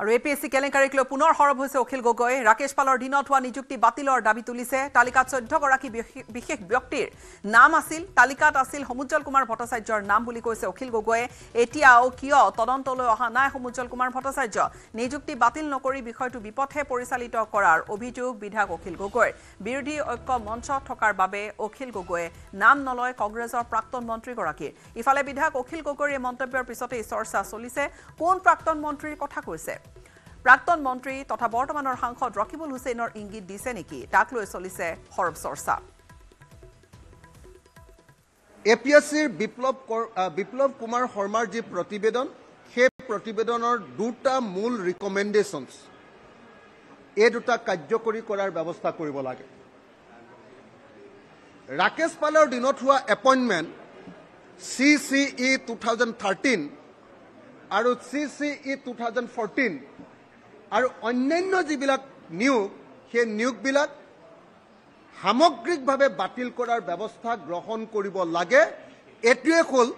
আৰু এপিএসসি কেলেংকাৰীক লৈ পুনৰ সৰব হৈছে অখিল গগৈ ৰাকেশ পালৰ দিনত হোৱা নিযুক্তি বাতিলৰ দাবী তুলিছে তালিকাত 14 গৰাকী বিশেষ ব্যক্তিৰ নাম আছিল তালিকাত আছিল সমুজ্জ্বল কুমাৰ ভট্টাচাৰ্যৰ নাম বুলি কৈছে অখিল গগৈয়ে এতিয়াও কিয় তদন্তলৈ অহা নাই সমুজ্জ্বল কুমাৰ ভট্টাচাৰ্য নিযুক্তি বাতিল নকৰি বিষয়টো বিপথে পৰিচালিত কৰাৰ অভিযোগ বিধায়ক অখিল গগৈৰ বিৰোধী ঐক্য মঞ্চ থকাৰ বাবে অখিল গগৈয়ে নাম নলয় কংগ্ৰেছৰ প্ৰাক্তন মন্ত্ৰীগৰাকীৰ ইফালে বিধায়ক অখিল গগৈৰ এই মন্তব্যৰ পিছতে চৰ্চা চলিছে কোন প্ৰাক্তন মন্ত্ৰীৰ কথা কৈছে প্ৰাক্তন মন্ত্ৰী তথা বৰ্তমানৰ সাংসদ ৰকিবুল হুছেইনৰ ইংগিত দিছে নেকি তাক লৈ চলিছে হৰব চৰ্চা এপিএসসিৰ বিপ্লৱ কুমাৰ শৰ্মাৰ যি প্ৰতিবেদন সেই প্ৰতিবেদনৰ দুটা মূল ৰিকমেণ্ডেশ্যনছ এই দুটা কাৰ্যকৰী কৰাৰ ব্যৱস্থা কৰিব লাগে ৰাকেশ পালৰ দিনত হোৱা এপইণ্টমেণ্ট CCE 2013 আৰু CCE 2014 আৰু অন্যান্য যিবিলাক নিয়োগ সেই নিয়োগবিলাক সামগ্ৰিকভাৱে বাতিল কৰাৰ ব্যৱস্থা গ্ৰহণ কৰিব লাগে এটোৱে হ'ল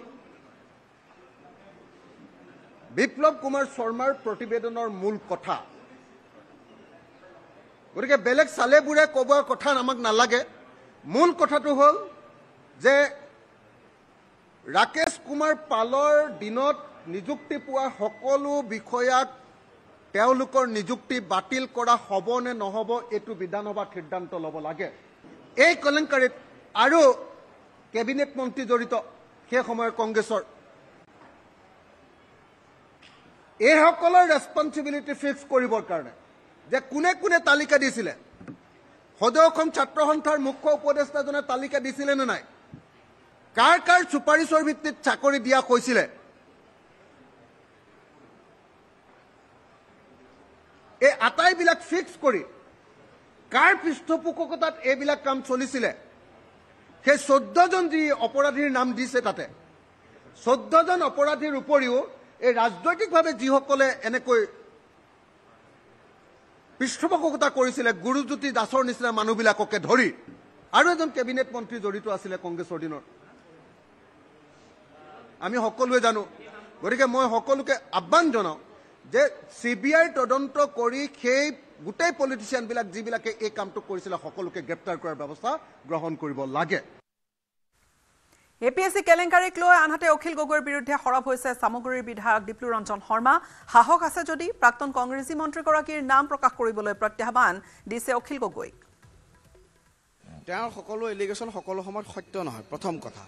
বিপ্লৱ কুমাৰ শৰ্মাৰ প্ৰতিবেদনৰ মূল কথা গতিকে বেলেগ চালেবোৰে ক'বৰ কথা আমাক নালাগে মূল কথাটো হ'ল যে ৰাকেশ কুমাৰ পালৰ দিনত নিযুক্তি পোৱা সকলো বিষয়াক তেওঁলোকৰ নিযুক্তি বাতিল কৰা হ'ব নে নহ'ব এইটো বিধানসভাত সিদ্ধান্ত ল'ব লাগে এই কেলেংকাৰীত আৰু কেবিনেট মন্ত্ৰী জড়িত সেই সময়ৰ কংগ্ৰেছৰ এইসকলৰ ৰেছপন্সিবিলিটি ফিক্স কৰিবৰ কাৰণে যে কোনে কোনে তালিকা দিছিলে সদৌ অসম ছাত্ৰ সন্থাৰ মুখ্য উপদেষ্টাজনে তালিকা দিছিলে নে নাই কাৰ কাৰ সুপাৰিশৰ ভিত্তিত চাকৰি দিয়া হৈছিলে এই আটাইবিলাক ফিক্স কৰি কাৰ পৃষ্ঠপোষকতাত এইবিলাক কাম চলিছিলে সেই 14 জন যি অপৰাধীৰ নাম দিছে তাতে 14 জন অপৰাধীৰ উপৰিও এই ৰাজনৈতিকভাৱে যিসকলে এনেকৈ পৃষ্ঠপোষকতা কৰিছিলে গুৰুজ্যোতি দাসৰ নিচিনা মানুহবিলাককে ধৰি আৰু এজন কেবিনেট মন্ত্ৰী জড়িত আছিলে কংগ্ৰেছৰ দিনৰ আমি সকলোৱে জানো গতিকে মই সকলোকে আহ্বান জনাওঁ যে CBI তদন্ত কৰি সেই গোটেই পলিটিচিয়ানবিলাক যিবিলাকে এই কামটো কৰিছিল সকলোকে গ্ৰেপ্তাৰ কৰাৰ ব্যৱস্থা গ্ৰহণ কৰিব লাগে এপিএসসি কেলেংকাৰীক লৈ আনহাতে অখিল গগৈৰ বিৰুদ্ধে সৰব হৈছে সামগ্ৰীৰ বিধায়ক দীপ্লু ৰঞ্জন শৰ্মা সাহস আছে যদি প্ৰাক্তন কংগ্ৰেছী মন্ত্ৰীগৰাকীৰ নাম প্ৰকাশ কৰিবলৈ প্ৰত্যাহ্বান দিছে অখিল গগৈক তেওঁৰ সকলো এলিগেশ্যন সকলো সময়ত সত্য নহয় প্ৰথম কথা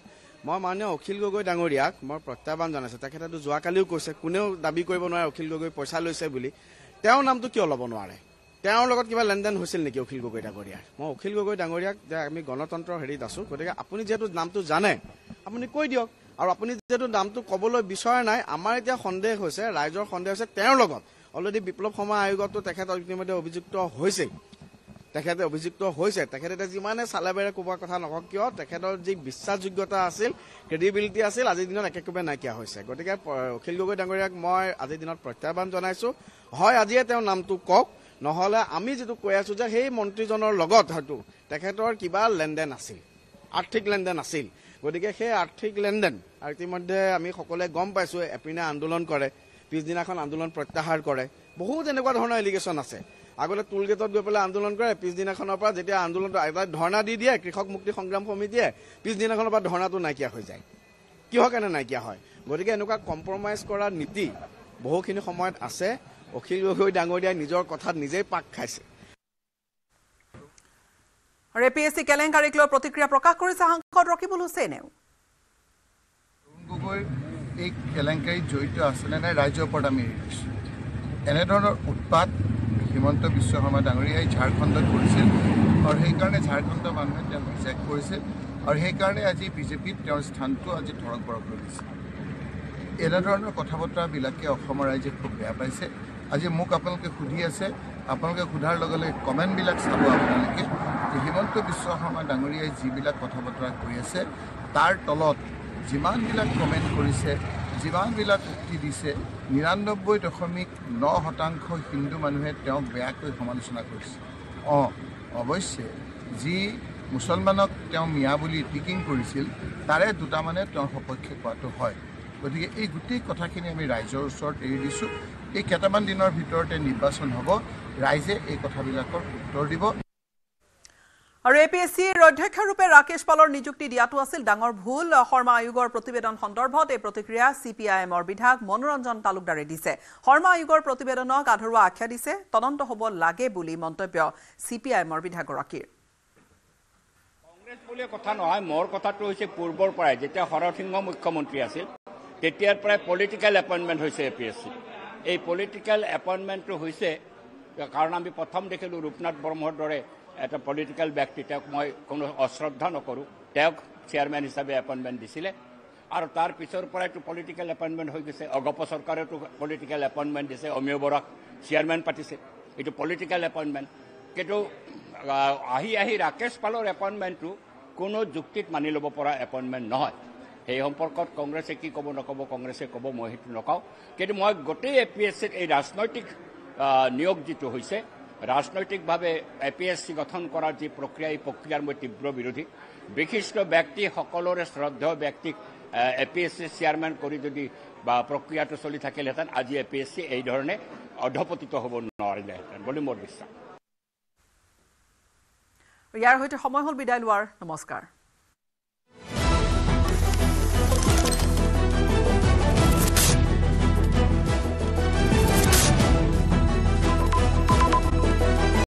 মই মাননীয় অখিল গগৈ ডাঙৰীয়াক মই প্ৰত্যাহ্বান জনাইছো তেখেতেতো যোৱাকালিও কৈছে কোনেও দাবী কৰিব নোৱাৰে অখিল গগৈ পইচা লৈছে বুলি তেওঁৰ নামটো কিয় ল'ব নোৱাৰে তেওঁৰ লগত কিবা লেনদেন হৈছিল নেকি অখিল গগৈ ডাঙৰীয়াৰ মই অখিল গগৈ ডাঙৰীয়াক যে আমি গণতন্ত্ৰৰ হেৰিত আছো গতিকে আপুনি যিহেতু নামটো জানে আপুনি কৈ দিয়ক আৰু আপুনি যিহেতু নামটো ক'বলৈ বিচৰা নাই আমাৰ এতিয়া সন্দেহ হৈছে ৰাইজৰ সন্দেহ হৈছে তেওঁৰ লগত অলৰেডি বিপ্লৱ সময় আয়োগতো তেখেত ইতিমধ্যে অভিযুক্ত হৈছে তেখেতে যিমানে চালেবেৰে কোৱাৰ কথা নকওক কিয় তেখেতৰ যি বিশ্বাসযোগ্যতা আছিল ক্ৰেডিবিলিটি আছিল আজিৰ দিনত একেবাৰে নাইকিয়া হৈছে গতিকে অখিল গগৈ ডাঙৰীয়াক মই আজিৰ দিনত প্ৰত্যাহ্বান জনাইছো হয় আজিয়ে তেওঁৰ নামটো কওক নহলে আমি যেটো কৈ আছো যে সেই মন্ত্ৰীজনৰ লগত হয়তো তেখেতৰ কিবা লেনদেন আছিল আৰ্থিক লেনদেন আছিল গতিকে সেই আৰ্থিক লেনদেন ইতিমধ্যে আমি সকলোৱে গম পাইছো এপিনে আন্দোলন কৰে পিছদিনাখন আন্দোলন প্ৰত্যাহাৰ কৰে বহুত এনেকুৱা ধৰণৰ এলিগেশ্যন আছে আগতে টুল গেটত গৈ পেলাই আন্দোলন কৰে পিছদিনাখনৰ পৰা যেতিয়া আন্দোলনটো ধৰ্ণা দি দিয়ে কৃষক মুক্তি সংগ্ৰাম সমিতিয়ে পিছদিনাখনৰ পৰা ধৰ্ণাটো নাইকিয়া হৈ যায় কিহৰ কাৰণে নাইকিয়া হয় গতিকে এনেকুৱা কম্প্ৰমাইজ কৰা নীতি বহুখিনি সময়ত আছে অখিল গগৈ ডাঙৰীয়াই নিজৰ কথাত নিজেই পাক খাইছে আৰু এপিএসসি কেলেংকাৰীক লৈ প্ৰতিক্ৰিয়া প্ৰকাশ কৰিছে সাংসদ ৰকিবুল হুছেইনেও গগৈ এই কেলেংকাৰীত জড়িত আছে নে নাই ৰাজ্যৰ ওপৰত আমি এনেধৰণৰ উৎপাত হিমন্ত বিশ্ব শৰ্মা ডাঙৰীয়াই ঝাৰখণ্ডত কৰিছিল আৰু সেইকাৰণে ঝাৰখণ্ডৰ মানুহে তেওঁক ৰিজেক্ট কৰিছিল আৰু সেইকাৰণে আজি বিজেপিত তেওঁৰ স্থানটো আজি ধৰক বৰক হৈ দিছে এনেধৰণৰ কথা বতৰাবিলাকে অসমৰ ৰাইজে খুব বেয়া পাইছে আজি মোক আপোনালোকে সুধি আছে আপোনালোকে সোধাৰ লগে লগে কমেণ্টবিলাক চাব আপোনালোকে যে হিমন্ত বিশ্ব শৰ্মা ডাঙৰীয়াই যিবিলাক কথা বতৰা কৈ আছে তাৰ তলত যিমানবিলাক কমেণ্ট কৰিছে যিমানবিলাক উক্তি দিছে 99.9% হিন্দু মানুহে তেওঁক বেয়াকৈ সমালোচনা কৰিছে অৱশ্যে যি মুছলমানক তেওঁ মিয়া বুলি টিকিং কৰিছিল তাৰে দুটামানে তেওঁৰ সপক্ষে কোৱাটো হয় গতিকে এই গোটেই কথাখিনি আমি ৰাইজৰ ওচৰত এৰি দিছোঁ এই কেইটামান দিনৰ ভিতৰতে নিৰ্বাচন হ'ব ৰাইজে এই কথাবিলাকৰ উত্তৰ দিব আৰু এপিএছচিৰ অধ্যক্ষৰূপে ৰাকেশ পালৰ নিযুক্তি দিয়াটো আছিল ডাঙৰ ভুল শৰ্মা আয়োগৰ প্ৰতিবেদন সন্দৰ্ভত এই প্ৰতিক্ৰিয়া সিপিআইএমৰ বিধায়ক মনোৰঞ্জন তালুকদাৰে দিছে শৰ্মা আয়োগৰ প্ৰতিবেদনক আধৰুৱা আখ্যা দিছে তদন্ত হ'ব লাগে বুলি মন্তব্য সিপিআইএমৰ বিধায়কগৰাকীৰ কংগ্ৰেছ বুলি কথা নহয় মোৰ কথাটো হৈছে পূৰ্বৰ পৰাই যেতিয়া শৰৎ সিংহ মুখ্যমন্ত্ৰী আছিল তেতিয়াৰ পৰাই পলিটিকেল এপইণ্টমেণ্ট হৈছে এপিএছচি এই পলিটিকেল এপইণ্টমেণ্টটো হৈছে কাৰণ আমি প্ৰথম দেখিলোঁ ৰূপনাথ ব্ৰহ্মৰ দৰে এটা পলিটিকেল ব্যক্তি তেওঁক মই কোনো অশ্ৰদ্ধা নকৰোঁ তেওঁক চেয়াৰমেন হিচাপে এপইণ্টমেণ্ট দিছিলে আৰু তাৰ পিছৰ পৰাইতো পলিটিকেল এপইণ্টমেণ্ট হৈ গৈছে অগপ চৰকাৰেতো পলিটিকেল এপইণ্টমেণ্ট দিছে অমিয় বৰাক চেয়াৰমেন পাতিছে এইটো পলিটিকেল এপইণ্টমেণ্ট কিন্তু আহি ৰাকেশ পালৰ এপইণ্টমেণ্টটো কোনো যুক্তিত মানি ল'ব পৰা এপইণ্টমেণ্ট নহয় সেই সম্পৰ্কত কংগ্ৰেছে কি ক'ব নক'ব কংগ্ৰেছে ক'ব মই সেইটো নকওঁ কিন্তু মই গোটেই এপিএছচিত এই ৰাজনৈতিক নিয়োগ যিটো হৈছে ৰাজনৈতিকভাৱে এপিএছচি গঠন কৰাৰ যি প্ৰক্ৰিয়া এই প্ৰক্ৰিয়াৰ মই তীব্ৰ বিৰোধী বিশিষ্ট ব্যক্তি সকলোৰে শ্ৰদ্ধেয় ব্যক্তিক এপিএছচি চেয়াৰমেন কৰি যদি বা প্ৰক্ৰিয়াটো চলি থাকিলেহেঁতেন আজি এপিএছচি এই ধৰণে অধপতিত হ'ব নোৱাৰিলেহেঁতেন বুলি মোৰ বিশ্বাস ইয়াৰ সৈতে সময় হ'ল বিদায় লোৱাৰ নমস্কাৰ